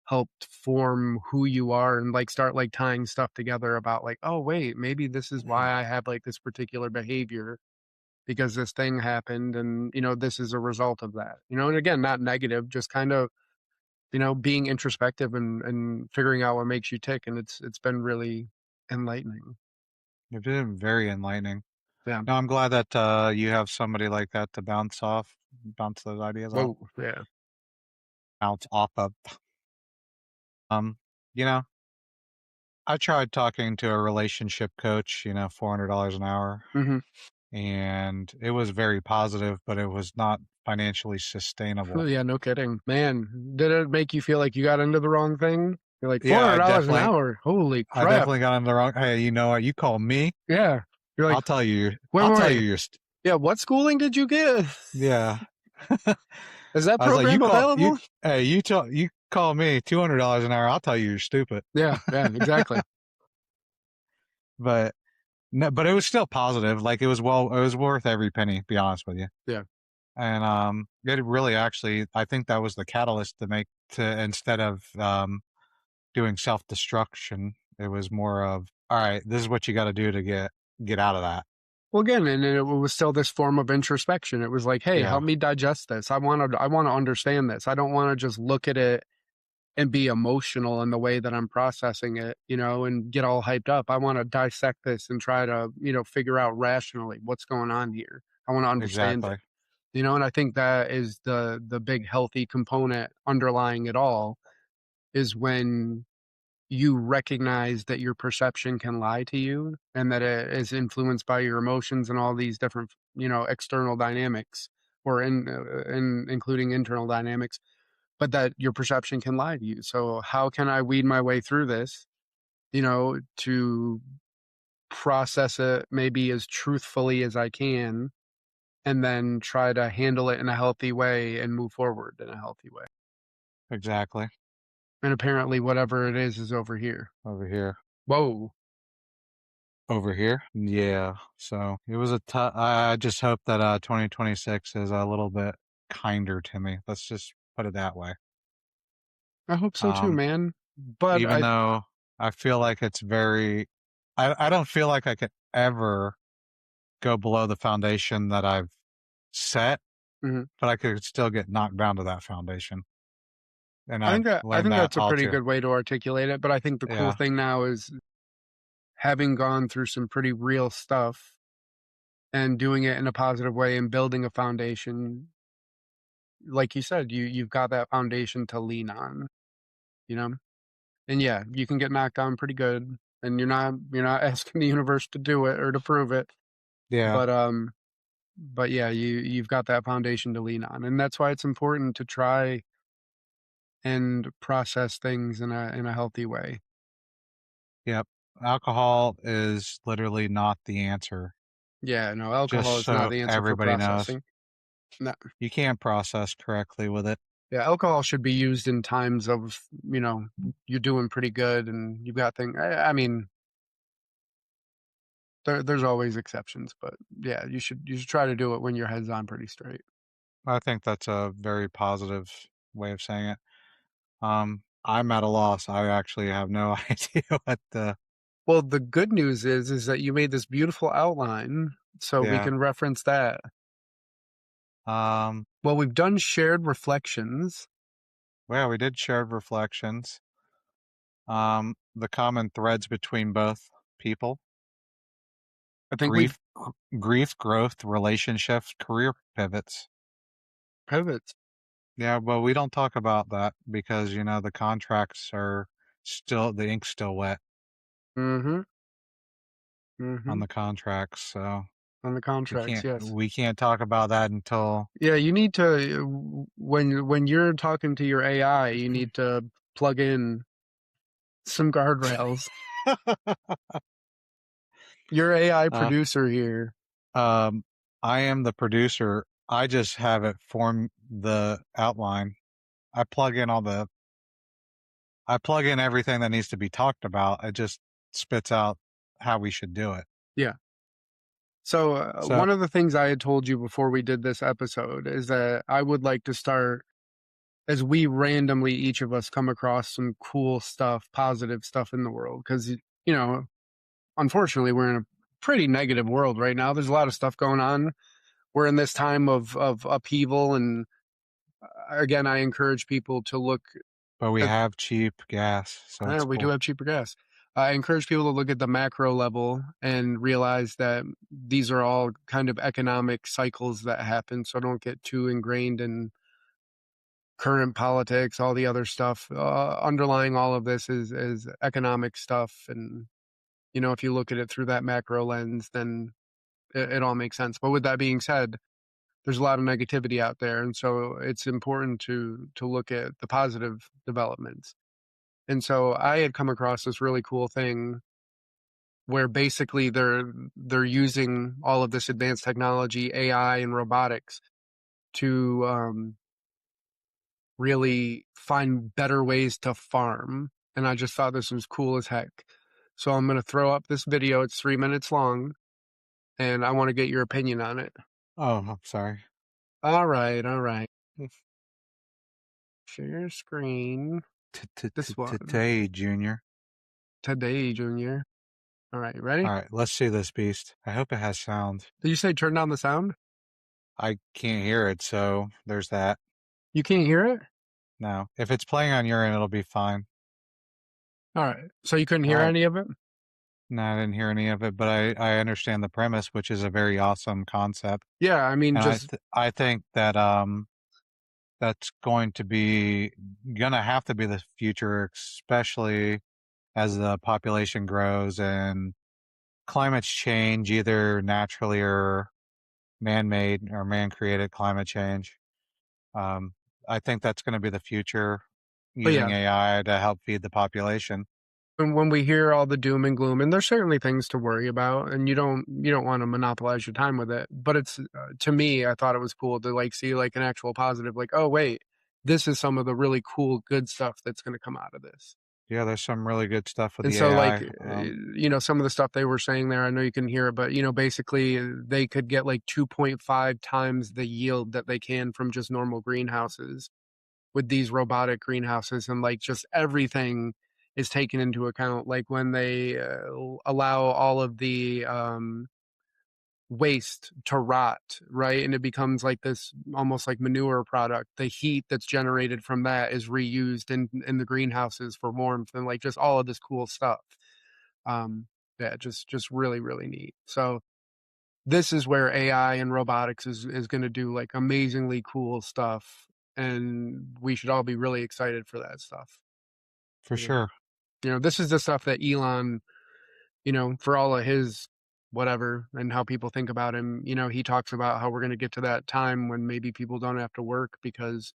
helped form who you are and like start like tying stuff together about like, oh wait, maybe this is why I have like this particular behavior because this thing happened and you know this is a result of that. You know, and again, not negative, just kind of, you know, being introspective and figuring out what makes you tick, and it's been really enlightening. You've been very enlightening. Yeah. No, I'm glad that you have somebody like that to bounce those ideas off, Whoa. Yeah. bounce off of. Um, you know, I tried talking to a relationship coach, $400 an hour, Hmm. and it was very positive, but it was not financially sustainable. Yeah, no kidding. Man, did it make you feel like you got into the wrong thing? You're like Yeah, $400 an hour. Holy I crap. definitely got on the wrong. Hey, you know what? You call me, Yeah. You're like, I'll tell you. wait, I'll wait, tell wait. you Yeah, what schooling did you get? Yeah. Is that I was like, program available? Hey, you call me $200 an hour. I'll tell you you're stupid. Yeah, yeah, exactly. But no, but it was still positive. Like it was worth every penny. Be honest with you. Yeah. And it really actually, I think that was the catalyst to instead of doing self destruction, it was more of, all right, this is what you got to do to get out of that. Well, again, and it was still this form of introspection. It was like, hey, Yeah, help me digest this. I want to understand this. I don't want to just look at it and be emotional in the way that I'm processing it, you know, and get all hyped up. I want to dissect this and try to, you know, figure out rationally what's going on here. I want to understand it, exactly, you know, and I think that is the big healthy component underlying it all is when you recognize that your perception can lie to you and that it is influenced by your emotions and all these different, you know, external dynamics or in including internal dynamics, but that your perception can lie to you. So how can I weed my way through this, you know, to process it maybe as truthfully as I can and then try to handle it in a healthy way and move forward in a healthy way. exactly. And apparently whatever it is over here. Over here, Whoa. over here. Yeah. So it was a tough. I just hope that 2026 is a little bit kinder to me. Let's just put it that way. I hope so too, Um, man. But Even I though I feel like it's very, I don't feel like I could ever go below the foundation that I've set, mhm. but I could still get knocked down to that foundation. And I I've think that I learned think that that's a all pretty too. good way to articulate it, but I think the cool Yeah. thing now is having gone through some pretty real stuff and doing it in a positive way and building a foundation, like you said, you've got that foundation to lean on, you know? And yeah, you can get knocked down pretty good and you're not asking the universe to do it or to prove it, Yeah. but but yeah, you've got that foundation to lean on. And that's why it's important to try and process things in a healthy way. Yep. Alcohol is literally not the answer. Yeah, no, alcohol Just is not so the answer for everybody knows, processing. No. you can't process correctly with it. Yeah, alcohol should be used in times of, you know, you're doing pretty good and you've got things. I mean, there's always exceptions, but yeah, you should try to do it when your head's on pretty straight. I think that's a very positive way of saying it. I'm at a loss. I actually have no idea what the, Well, the good news is that you made this beautiful outline, so we yeah. can reference that. Um, Well, we've done shared reflections. well, we did shared reflections. The common threads between both people, I think we grief, grief, growth, relationships, career pivots. Pivots. Yeah, but we don't talk about that because, the contracts are still the ink's still wet Mhm, on mhm. the contracts, so On the we contracts, can't yes. we can't talk about that until Yeah, you need to when you're talking to your AI, you need to plug in some guardrails. Your AI uh producer here. um I am the producer. I just have it form the outline. I plug in all the I plug in everything that needs to be talked about. It just spits out how we should do it. Yeah. So, So, one of the things I had told you before we did this episode is that I would like to start as we randomly each of us come across some cool stuff, positive stuff in the world because unfortunately we're in a pretty negative world right now. There's a lot of stuff going on. We're in this time of upheaval, and again, I encourage people to look but we at. have cheap gas, so it's We do cool. have cheaper gas. I encourage people to look at the macro level and realize that these are all kind of economic cycles that happen. So don't get too ingrained in current politics, all the other stuff. Underlying all of this is economic stuff, and if you look at it through that macro lens, then it all makes sense. But with that being said, there's a lot of negativity out there, and so it's important to look at the positive developments. And so I had come across this really cool thing where basically they're using all of this advanced technology, AI and robotics to really find better ways to farm. And I just thought this was cool as heck. So I'm going to throw up this video. It's 3 minutes long, and I want to get your opinion on it. Oh, I'm sorry. All right, all right. Share screen. This one Today, Junior. today, Junior. All right, you ready? All right, let's see this beast. I hope it has sound. Did you say turn down the sound? I can't hear it, so there's that. You can't hear it? No, if it's playing on your end, it'll be fine. All right. So you couldn't All hear right. any of it? No, I didn't hear any of it, but I understand the premise, which is a very awesome concept, Yeah, I mean, and just I think that that's gonna have to be the future, especially as the population grows and climates change, either naturally or man-made or man-created climate change. Um, I think that's going to be the future, but using yeah, AI to help feed the population. when we hear all the doom and gloom, and there's certainly things to worry about, and you don't want to monopolize your time with it. But it's to me, I thought it was cool to like see like an actual positive, like oh wait, this is some of the really cool good stuff that's going to come out of this. Yeah, there's some really good stuff with And the so like AI. some of the stuff they were saying there, I know you can hear it, but basically they could get like 2.5 times the yield that they can from just normal greenhouses with these robotic greenhouses, and like just everything is taken into account, like when they allow all of the waste to rot, right, and it becomes like this almost like manure product. The heat that's generated from that is reused in the greenhouses for warmth, and like just all of this cool stuff. um yeah, just really really neat. So this is where AI and robotics is going to do like amazingly cool stuff, and we should all be really excited for that stuff. For You know, sure. this is the stuff that Elon, for all of his whatever and how people think about him, he talks about how we're going to get to that time when maybe people don't have to work because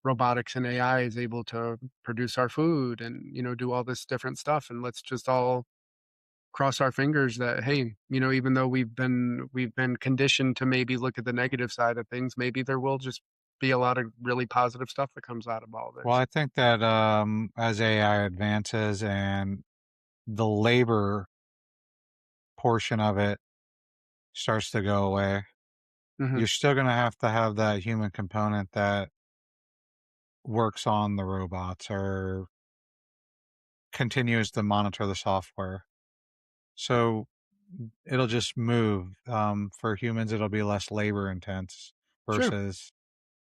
robotics and AI is able to produce our food and do all this different stuff, and let's just all cross our fingers that hey, even though we've been conditioned to maybe look at the negative side of things, maybe there will just be a lot of really positive stuff that comes out of all Well, this. I think that as AI advances and the labor portion of it starts to go away, Hmm. you're still going to have that human component that works on the robots or continues to monitor the software. So it'll just move. For humans, it'll be less labor intense Sure. versus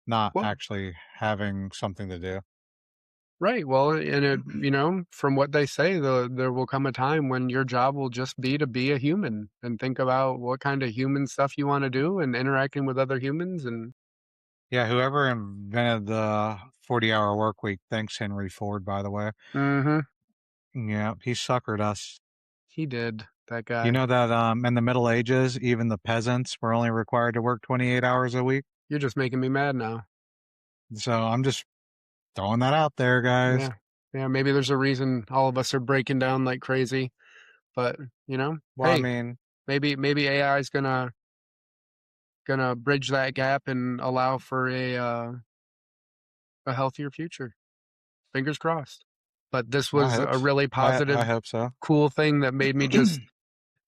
not Well, actually having something to do. right. Well, and from what they say, there will come a time when your job will just be to be a human and think about what kind of human stuff you want to do and interacting with other humans. And Yeah, whoever invented the 40-hour work week, thanks Henry Ford, by the way. Mhm. Yeah, he suckered us. He did, that You guy. know that in the Middle Ages, even the peasants were only required to work 28 hours a week. You're just making me mad now. So I'm just throwing that out there, guys. Yeah. Yeah, maybe there's a reason all of us are breaking down like crazy, but, Well, I hey, mean, maybe AI is gonna bridge that gap and allow for a healthier future. Fingers crossed. But this I was hope a s- really I positive, hope so. cool thing that made me just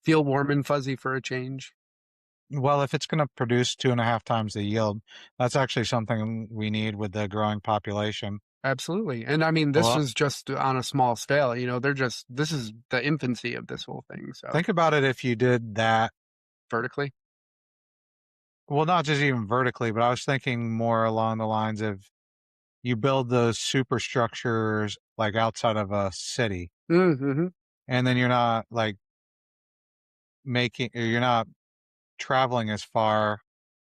feel warm and fuzzy for a change. Well, if it's going to produce 2.5 times the yield, that's actually something we need with the growing population. Absolutely. And I mean, this Well, was just on a small scale, this is the infancy of this whole thing. So think about it if you did that. vertically. Well, not just even vertically, but I was thinking more along the lines of you build those superstructures like outside of a city, Mm-hmm. and then you're not like you're not traveling as far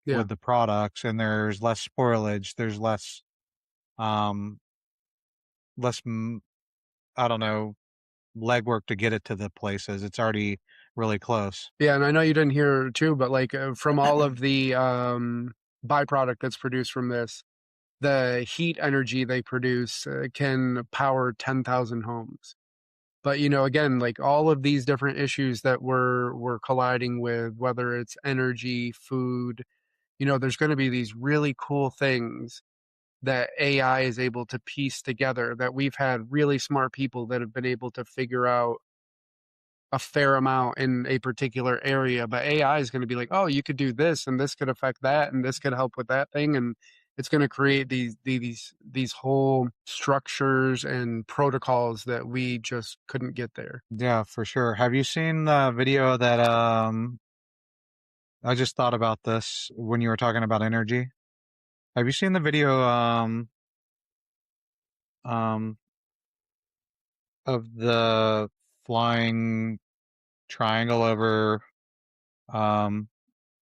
Yeah. with the products, and there's less spoilage, there's um, less, I don't know, legwork to get it to the places. It's already really close. Yeah. And I know you didn't hear too, but like from all of the byproduct that's produced from this, the heat energy they produce can power 10,000 homes. But again, like all of these different issues that we're colliding with, whether it's energy, food, there's going to be these really cool things that AI is able to piece together, that we've had really smart people that have been able to figure out a fair amount in a particular area. But AI is going to be like, oh, you could do this and this could affect that and this could help with that thing. And it's going to create these whole structures and protocols that we just couldn't get there. Yeah, for sure. Have you seen the video that I just thought about this when you were talking about energy? Have you seen the video um of the flying triangle over um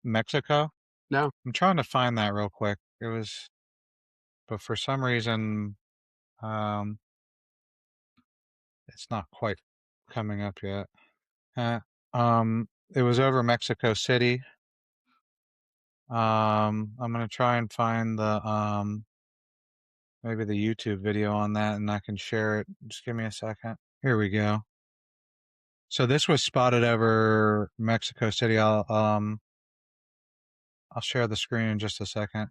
Mexico? No. I'm trying to find that real quick. It was, but for some reason um it's not quite coming up yet. Uh, it was over Mexico City. I'm gonna try and find the maybe the YouTube video on that, and I can share it. Just give me a second. Here we go. So this was spotted over Mexico City. I'll share the screen in just a second.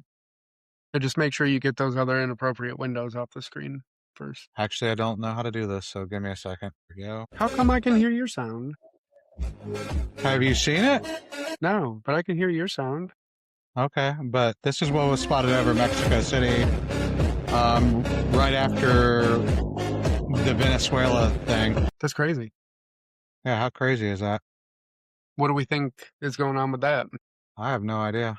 And just make sure you get those other inappropriate windows off the screen first. Actually, I don't know how to do this, so give me a second. Here we go. How come I can hear your sound? Have you seen it? No, but I can hear your sound. Okay, but this is what was spotted over Mexico City right after the Venezuela thing. That's crazy. Yeah, how crazy is that? What do we think is going on with that? I have no idea.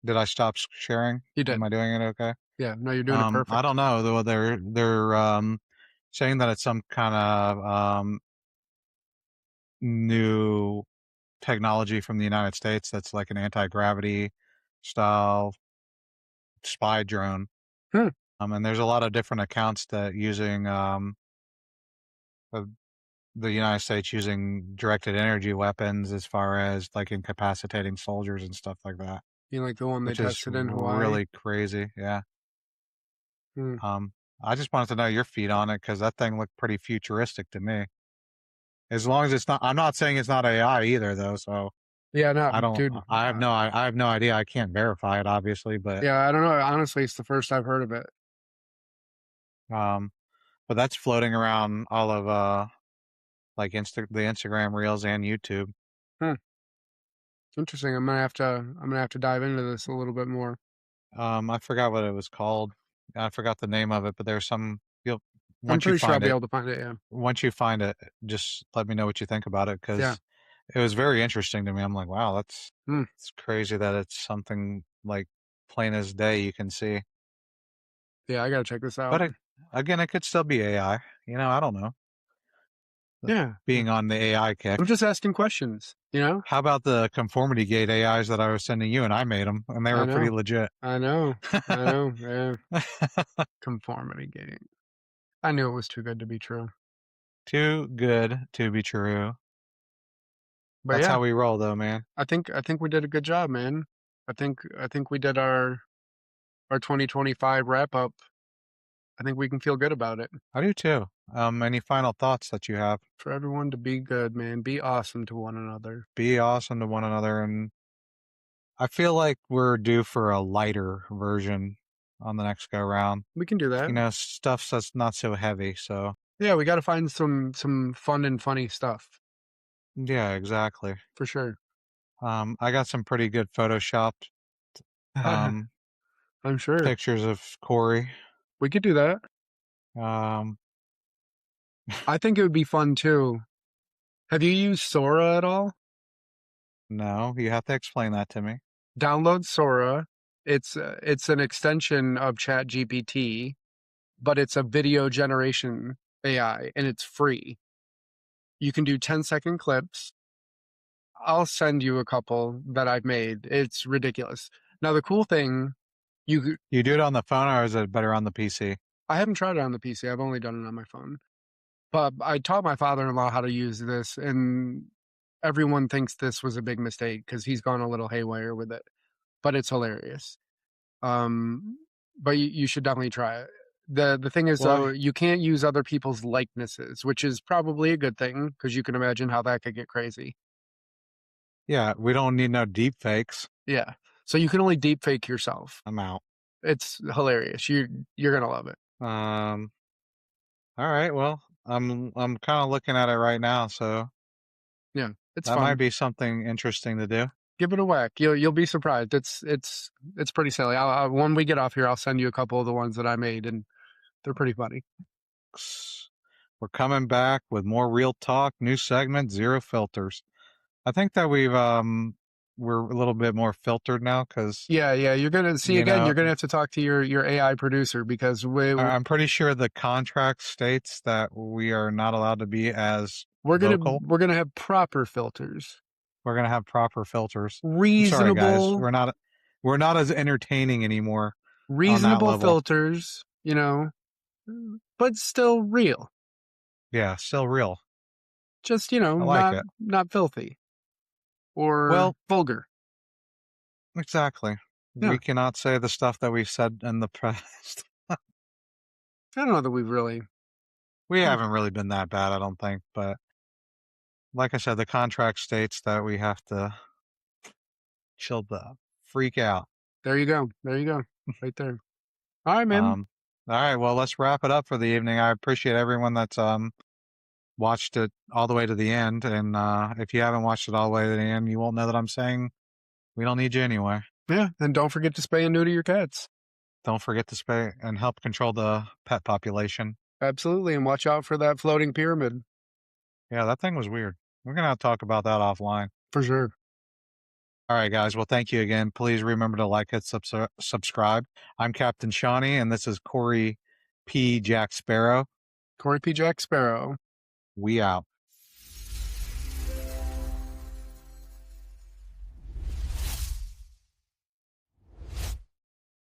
Did I stop sharing? You Am did. I doing it okay? Yeah, no, you're doing it I perfect. don't know though. They're saying that it's some kind of new technology from the United States that's like an anti-gravity style spy drone. Hmm. And there's a lot of different accounts that using of the United States using directed energy weapons as far as like incapacitating soldiers and stuff like that, You like the one they which is tested in Hawaii? really crazy. Yeah. Hmm. Um, I just wanted to know your feet on it because that thing looked pretty futuristic to me. As long as it's not, I'm not saying it's not AI either, though. So Yeah, no, I don't, dude. I have no idea. I can't verify it, obviously, Yeah, I don't know. Honestly, it's the first I've heard of it. um, but that's floating around all of like the Instagram reels and YouTube. Hmm. Interesting. I'm gonna have to dive into this a little bit more. I forgot what it was called. I forgot the name of it, but there's some. You'll I'm once you pretty sure I'll find be it, able to find it. Yeah. once you find it, just let me know what you think about it Yeah. because it was very interesting to me. I'm like, wow, Hmm. it's crazy that it's something like plain as day you can see. Yeah, I gotta check this out. But again, it could still be AI. I don't know. Yeah, yeah. being on the AI kick. I'm just asking questions, you know? How about the conformity gate AIs that I was sending you and I made them and they I were know. pretty legit. I know. I know. Yeah. Conformity gate. I knew it was too good to be true. Too good to be true. But That's yeah, how we roll though, man. I think we did a good job, man. I think we did our 2025 wrap up. I think we can feel good about it. I do too. Any final thoughts that you have? For everyone to be good, man. Be awesome to one another. Be awesome to one another, and I feel like we're due for a lighter version on the next go round. We can do that. Stuff that's not so heavy. So Yeah, we got to find some fun and funny stuff yeah, exactly. for sure. I got some pretty good photoshopped um I'm sure pictures of Corey. we could do that. Um, I think it would be fun too. Have you used Sora at all? no, you have to explain that to me. Download Sora. It's an extension of ChatGPT, but it's a video generation AI and it's free. You can do 10-second clips. I'll send you a couple that I've made. It's ridiculous. Now the cool thing, You do it on the phone, or is it better on the PC? I haven't tried it on the PC. I've only done it on my phone. But I taught my father-in-law how to use this, and everyone thinks this was a big mistake because he's gone a little haywire with it. But it's hilarious. Um, but you should definitely try it. The thing is Well, though, you can't use other people's likenesses, which is probably a good thing because you can imagine how that could get crazy. yeah, we don't need no deep fakes. Yeah. So you can only deep fake yourself. I'm out. It's hilarious. You're gonna love it. Um, all right. Well, I'm kind of looking at it right now, so Yeah, it's that might fun. be something interesting to do. Give it a whack. You'll be surprised. It's pretty silly. When we get off here, I'll send you a couple of the ones that I made, and they're pretty funny. We're coming back with more real talk, new segment, zero filters. I think that we're a little bit more filtered now because Yeah, yeah. You're gonna see you again. know You're gonna have to talk to your AI producer because I'm pretty sure the contract states that we are not allowed to be as vocal. we're gonna have proper filters, We're gonna have proper filters. I'm sorry, guys. reasonable We're not as entertaining anymore on that reasonable level. filters. But still real. Yeah, still real. Just I like not it. not filthy or Well, vulgar. exactly. Yeah, We cannot say the stuff that we've said in the past. I don't know that we've really. We Hmm, haven't really been that bad, I don't think. But like I said, the contract states that we have to chill the freak out. there you go. There you go. Right there. All right, man. All right, well, let's wrap it up for the evening. I appreciate everyone that's watched it all the way to the end, and if you haven't watched it all the way to the end, you won't know that I'm saying we don't need you anyway. Yeah, and don't forget to spay and neuter your cats. Don't forget to spay and help control the pet population. Absolutely, and watch out for that floating pyramid Yeah, that thing was weird. We're gonna have to talk about that offline. for sure. All right, guys. Well, thank you again. Please remember to like it, subscribe. I'm Captain Shawnee, and this is Corey P. Jack Sparrow. Corey P. Jack Sparrow. We out.